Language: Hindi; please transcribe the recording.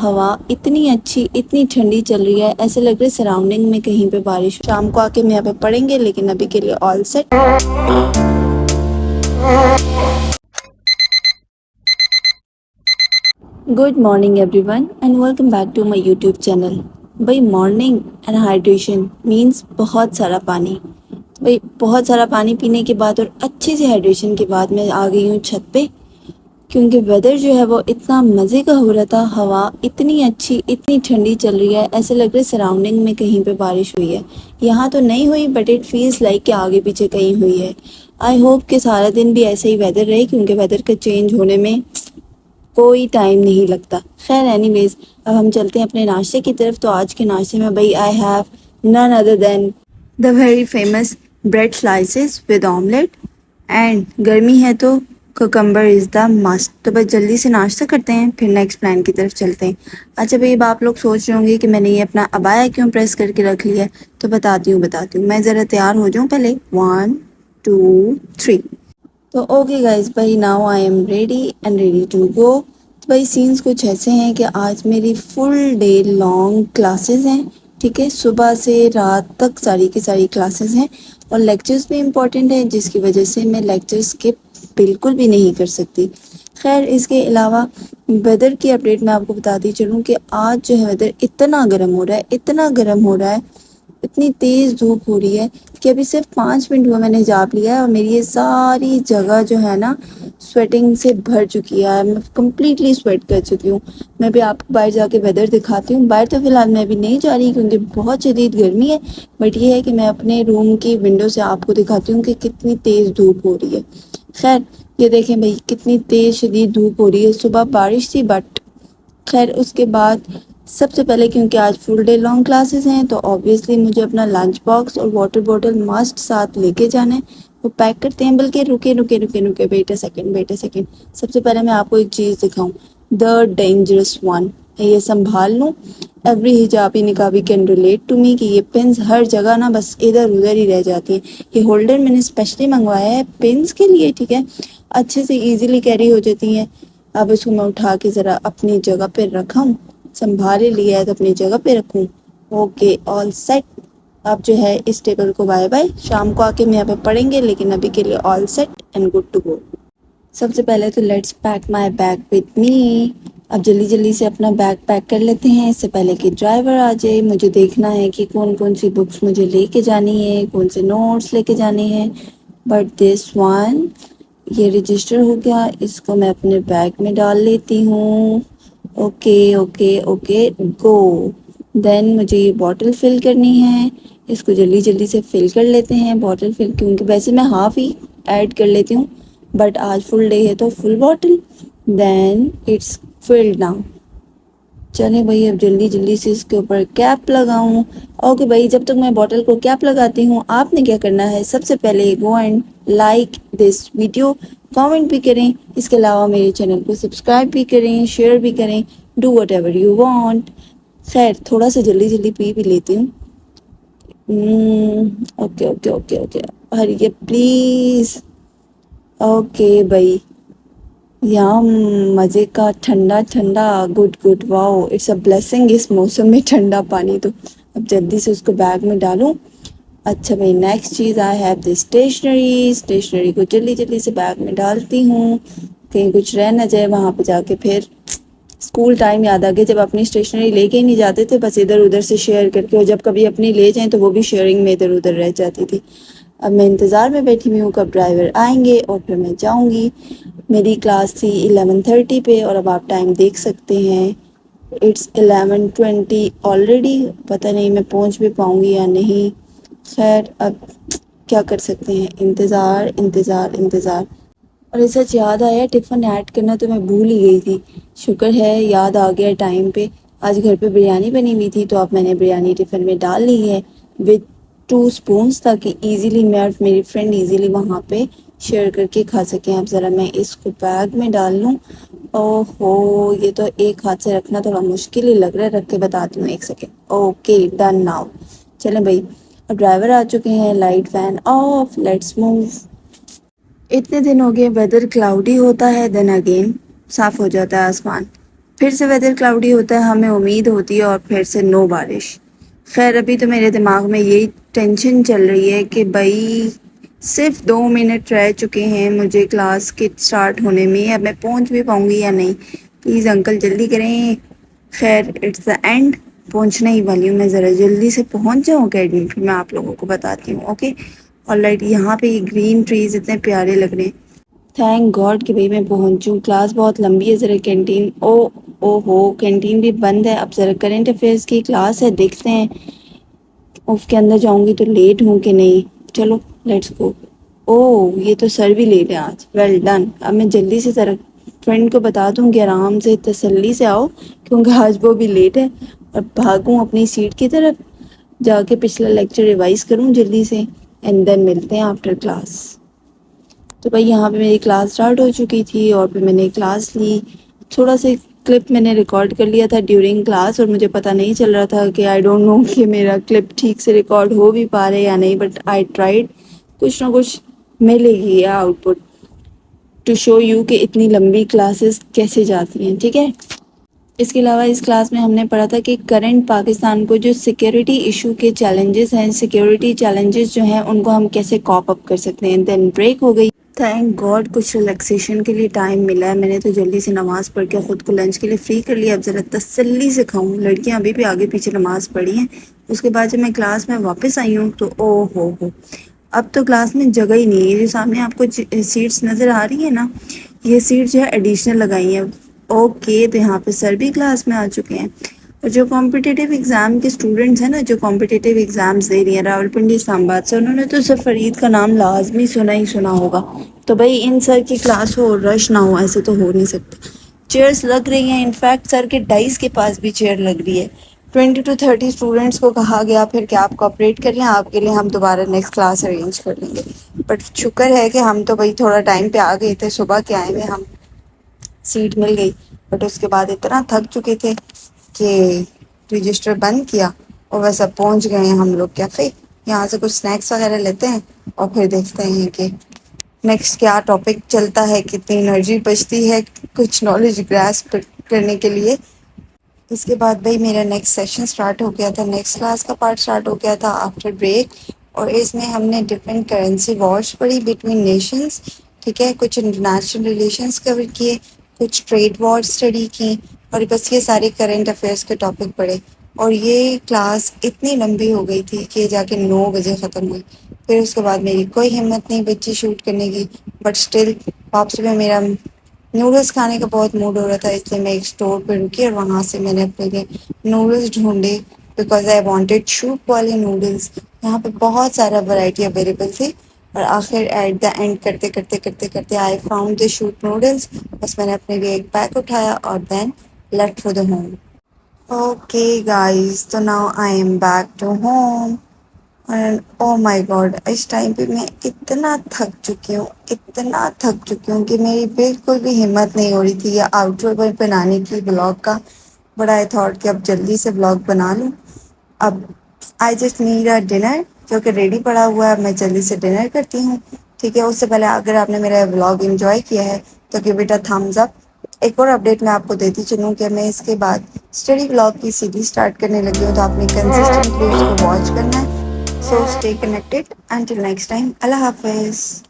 हवा इतनी अच्छी, इतनी ठंडी चल रही है, ऐसे लग रहा है सराउंडिंग में कहीं पे बारिश। शाम को आके हम यहाँ पे पढ़ेंगे, लेकिन अभी के लिए all set. Good morning everyone and welcome back to my YouTube channel. भाई मॉर्निंग एंड हाइड्रेशन मीन्स बहुत सारा पानी। भाई बहुत सारा पानी पीने के बाद और अच्छे से हाइड्रेशन के बाद मैं आ गई हूँ छत पे, क्योंकि वेदर जो है वो इतना मज़े का हो रहा था। हवा इतनी अच्छी, इतनी ठंडी चल रही है, ऐसे लग रहा है सराउंडिंग में कहीं पे बारिश हुई है। यहाँ तो नहीं हुई बट इट फील्स लाइक कि आगे पीछे कहीं हुई है। आई होप कि सारा दिन भी ऐसे ही वेदर रहे, क्योंकि वेदर का चेंज होने में कोई टाइम नहीं लगता। खैर एनीवेज, अब हम चलते हैं अपने नाश्ते की तरफ। तो आज के नाश्ते में भाई I have none other than the very famous bread slices with omelette, and गर्मी है तो कुकम्बर इज़ द मस्ट। तो बस जल्दी से नाश्ता करते हैं, फिर नेक्स्ट प्लान की तरफ चलते हैं। अच्छा भाई, अब आप लोग सोच रहे होंगे कि मैंने ये अपना अबाया क्यों प्रेस करके रख लिया है, तो बताती हूँ। मैं ज़रा तैयार हो जाऊँ पहले। 1 2 3। तो ओके गाइज, भाई now I am ready and ready to go. तो भाई सीन्स कुछ ऐसे हैं कि आज मेरी फुल डे लॉन्ग क्लासेस हैं। ठीक है, सुबह से रात तक सारी की सारी क्लासेस हैं और लेक्चर्स भी इम्पॉर्टेंट हैं, जिसकी वजह से मैं लेक्चर स्किप बिल्कुल भी नहीं कर सकती। खैर इसके अलावा वेदर की अपडेट मैं आपको बताती चलूँ कि आज जो है वेदर इतना गर्म हो रहा है, इतना गर्म हो रहा है, इतनी तेज़ धूप हो रही है कि अभी सिर्फ 5 मिनट हुआ मैंने हिजाब लिया है और मेरी ये सारी जगह जो है ना स्वेटिंग से भर चुकी है। मैं कम्प्लीटली स्वेट कर चुकी हूँ। मैं भी आपको बाहर जाके वेदर दिखाती हूँ। बाहर तो फ़िलहाल मैं अभी नहीं जा रही क्योंकि बहुत शदीद गर्मी है, बट ये है कि मैं अपने रूम की विंडो से आपको दिखाती हूँ कि कितनी तेज़ धूप हो रही है। खैर ये देखें भाई, कितनी तेज़ शदीद धूप हो रही है। सुबह बारिश थी बट खैर उसके बाद सबसे पहले क्योंकि आज फुल डे लॉन्ग क्लासेस हैं तो ऑब्वियसली मुझे अपना लंच बॉक्स और वाटर बॉटल मस्ट साथ लेके जाना है। वो पैक करते हैं। बल्कि रुके वेट अ सेकेंड। सबसे पहले मैं आपको एक चीज़ दिखाऊं, द डेंजरस वन। ये संभाल लूँ। Every hijabi niqabi can relate to me कि ये पिन्स हर जगह ना बस इधर उधर ही रह जाती हैं। ये होल्डर मैंने स्पेशली मंगवाया है पिन्स के लिए। ठीक है, अच्छे से ईजिली कैरी हो जाती हैं। अब इसको मैं उठा के ज़रा अपनी जगह पे रखूँ, संभाले लिया है तो अपनी जगह पे रखूँ। Okay all set. अब जो है इस टेबल को बाय बाय। शाम को आके हम यहाँ पे पढ़ेंगे, लेकिन अभी के लिए all set and good to go. सबसे पहले तो let's pack my bag with me. अब जल्दी जल्दी से अपना बैग पैक कर लेते हैं, इससे पहले कि ड्राइवर आ जाए। मुझे देखना है कि कौन कौन सी बुक्स मुझे लेके जानी है, कौन से नोट्स लेके जाने हैं। बट दिस वन, ये रजिस्टर हो गया, इसको मैं अपने बैग में डाल लेती हूँ। Okay go. देन मुझे ये बॉटल फिल करनी है, इसको जल्दी जल्दी से फिल कर लेते हैं बॉटल फिल, क्योंकि वैसे मैं हाफ़ ही ऐड कर लेती हूँ बट आज फुल डे है तो full bottle. Then it's filled now. चलें भाई, अब जल्दी जल्दी से इसके ऊपर कैप लगाऊं। ओके भाई, जब तक मैं बॉटल को कैप लगाती हूँ आपने क्या करना है, सबसे पहले go and like this video, comment भी करें, इसके अलावा मेरे चैनल को सब्सक्राइब भी करें, शेयर भी करें, do what ever you want. खैर थोड़ा सा जल्दी जल्दी पी भी लेती हूँ। Okay हरिए please. ओके भाई, यहाँ मज़े का ठंडा ठंडा good wow, it's a blessing इस मौसम में ठंडा पानी। तो अब जल्दी से उसको बैग में डालूं। अच्छा भाई, नेक्स्ट चीज़ आई हैव दिस स्टेशनरी को जल्दी जल्दी से बैग में डालती हूँ, कहीं कुछ रह ना जाए वहाँ पे जाके। फिर स्कूल टाइम याद आ गया जब अपनी स्टेशनरी लेके ही नहीं जाते थे, बस इधर उधर से शेयर करके, और जब कभी अपनी ले जाएं तो वो भी शेयरिंग में इधर उधर रह जाती थी। अब मैं इंतज़ार में बैठी हुई हूँ कब ड्राइवर आएंगे और फिर मैं जाऊँगी। मेरी क्लास थी 11:30 पे और अब आप टाइम देख सकते हैं, इट्स 11:20 ऑलरेडी। पता नहीं मैं पहुँच भी पाऊँगी या नहीं। खैर अब क्या कर सकते हैं, इंतज़ार। और ये सच याद आया, टिफ़िन ऐड करना तो मैं भूल ही गई थी। शुक्र है याद आ गया टाइम पे। आज घर पे बिरयानी बनी हुई थी तो अब मैंने बिरयानी टिफ़िन में डाल ली है विद 2 स्पून्स, ताकि इजीली मैं और मेरी फ्रेंड इजीली वहाँ पे शेयर करके खा सकें। अब ज़रा मैं इसको बैग में डाल लूँ। ओहो, ये तो एक हाथ से रखना थोड़ा मुश्किल ही लग रहा है, रख के बताती हूँ, 1 सेकेंड। Okay done now. चलें भाई, अब ड्राइवर आ चुके हैं, light fan of, let's move. इतने दिन हो गए वेदर क्लाउडी होता है, देन अगेन साफ़ हो जाता है आसमान। फिर से वेदर क्लाउडी होता है, हमें उम्मीद होती है, और फिर से नो बारिश। खैर अभी तो मेरे दिमाग में यही टेंशन चल रही है कि भाई सिर्फ 2 मिनट रह चुके हैं मुझे क्लास के स्टार्ट होने में, अब मैं पहुंच भी पाऊंगी या नहीं। प्लीज़ अंकल जल्दी करें। खैर इट्स द एंड, पहुंचने ही वाली हूँ मैं, ज़रा जल्दी से पहुंच जाऊँ अकेडमी, फिर मैं आप लोगों को बताती हूँ। ओके ऑलराइट, यहाँ पे ये ग्रीन ट्रीज इतने प्यारे लग रहे हैं। थैंक गॉड कि भाई मैं पहुंचूँ। क्लास बहुत लंबी है, ज़रा कैंटीन, ओ हो कैंटीन भी बंद है। अब ज़रा करेंट अफेयर्स की क्लास है, देखते हैं उसके अंदर जाऊंगी तो लेट हूँ कि नहीं। चलो लेट्स गो। ओह ये तो सर भी लेट है आज, वेल डन। अब मैं जल्दी से ज़रा फ्रेंड को बता दूँ कि आराम से तसल्ली से आओ, क्योंकि आज वो भी लेट है, और भागूँ अपनी सीट की तरफ, जाके पिछला लेक्चर रिवाइज करूँ जल्दी से, एंड देन मिलते हैं आफ्टर क्लास। तो भाई यहाँ पे मेरी क्लास स्टार्ट हो चुकी थी और फिर मैंने क्लास ली। थोड़ा सा क्लिप मैंने रिकॉर्ड कर लिया था ड्यूरिंग क्लास, और मुझे पता नहीं चल रहा था कि आई डोंट नो कि मेरा क्लिप ठीक से रिकॉर्ड हो भी पा रहे या नहीं, बट आई ट्राइड। कुछ ना कुछ मिलेगी या आउटपुट टू शो यू कि इतनी लंबी क्लासेस कैसे जाती हैं। ठीक है, इसके अलावा इस क्लास में हमने पढ़ा था कि करंट पाकिस्तान को जो सिक्योरिटी इशू के चैलेंजेस हैं, सिक्योरिटी चैलेंजेस जो हैं उनको हम कैसे कॉप अप कर सकते हैं। देन ब्रेक हो गई, थैंक गॉड कुछ रिलैक्सेशन के लिए टाइम मिला है। मैंने तो जल्दी से नमाज़ पढ़ के ख़ुद को लंच के लिए फ्री कर लिया। अब ज़रा तसल्ली से खाऊं, लड़कियां अभी भी आगे पीछे नमाज़ पढ़ी हैं। उसके बाद जब मैं क्लास में वापस आई हूँ तो ओ हो, अब तो क्लास में जगह ही नहीं है। ये जो सामने आपको सीट्स नज़र आ रही है ना, ये सीट जो है एडिशनल लगाई है। ओके तो यहाँ पे सर भी क्लास में आ चुके हैं। और जो कॉम्पिटिटिव एग्ज़ाम के स्टूडेंट्स हैं ना, जो कॉम्पिटिटिव एग्ज़ाम्स दे रही हैं रावलपिंडी इस्लामाबाद से, उन्होंने तो सर फरीद का नाम लाजमी सुना ही सुना होगा। तो भाई इन सर की क्लास हो रश ना हो, ऐसे तो हो नहीं सकता। चेयर्स लग रही हैं, इनफैक्ट सर के डाइस के पास भी चेयर लग रही है। 20 to 30 स्टूडेंट्स को कहा गया फिर कि आप कोऑपरेट कर लें, आपके लिए हम दोबारा नेक्स्ट क्लास अरेंज कर लेंगे। बट शुक्र है कि हम तो भाई थोड़ा टाइम पे आ गए थे, सुबह के आए हुए हम, सीट मिल गई। बट उसके बाद इतना थक चुके थे कि रजिस्टर बंद किया और बस अब पहुंच गए हैं हम लोग कैफ़े। यहाँ से कुछ स्नैक्स वगैरह लेते हैं और फिर देखते हैं कि नेक्स्ट क्या टॉपिक चलता है, कितनी एनर्जी बचती है कुछ नॉलेज ग्रास्प करने के लिए। इसके बाद भाई मेरा नेक्स्ट सेशन स्टार्ट हो गया था, नेक्स्ट क्लास का पार्ट स्टार्ट हो गया था आफ्टर ब्रेक। और इसमें हमने डिफरेंट करेंसी वॉर्स पढ़ी बिटवीन नेशंस, ठीक है, कुछ इंटरनेशनल रिलेशंस कवर किए, कुछ ट्रेड वॉर स्टडी की, और बस ये सारे करंट अफेयर्स के टॉपिक पढ़े। और ये क्लास इतनी लंबी हो गई थी कि जाके 9 बजे ख़त्म हुई। फिर उसके बाद मेरी कोई हिम्मत नहीं बच्ची शूट करने की, बट स्टिल वापसी में मेरा नूडल्स खाने का बहुत मूड हो रहा था, इसलिए मैं एक स्टोर पर रुकी और वहाँ से मैंने अपने लिए नूडल्स ढूंढे, बिकॉज आई वांटेड सूप वाले नूडल्स। यहाँ पे बहुत सारा वैरायटी अवेलेबल थी, और आखिर एट द एंड करते करते करते करते I found the soup noodles. बस मैंने अपने लिए एक पैक उठाया और then left for the home. Okay guys, तो now I am back to home and oh my god, इस टाइम पे मैं इतना थक चुकी हूँ, इतना थक चुकी हूँ कि मेरी बिल्कुल भी हिम्मत नहीं हो रही थी या आउटरो बनाने की ब्लॉग का। बट आई थॉट कि अब जल्दी से ब्लॉग बना लूँ। अब I just need a dinner, जो कि रेडी पड़ा हुआ है, मैं जल्दी से डिनर करती हूँ। ठीक है, उससे पहले अगर आपने मेरा ब्लॉग एंजॉय किया है तो give it a thumbs up. एक और अपडेट मैं आपको देती चलूँ कि मैं इसके बाद स्टडी ब्लॉग की सीरीज स्टार्ट करने लगी हूँ, तो आपने कंसिस्टेंटली उसको वॉच करना है। So stay connected. Until next time, Allah Hafiz.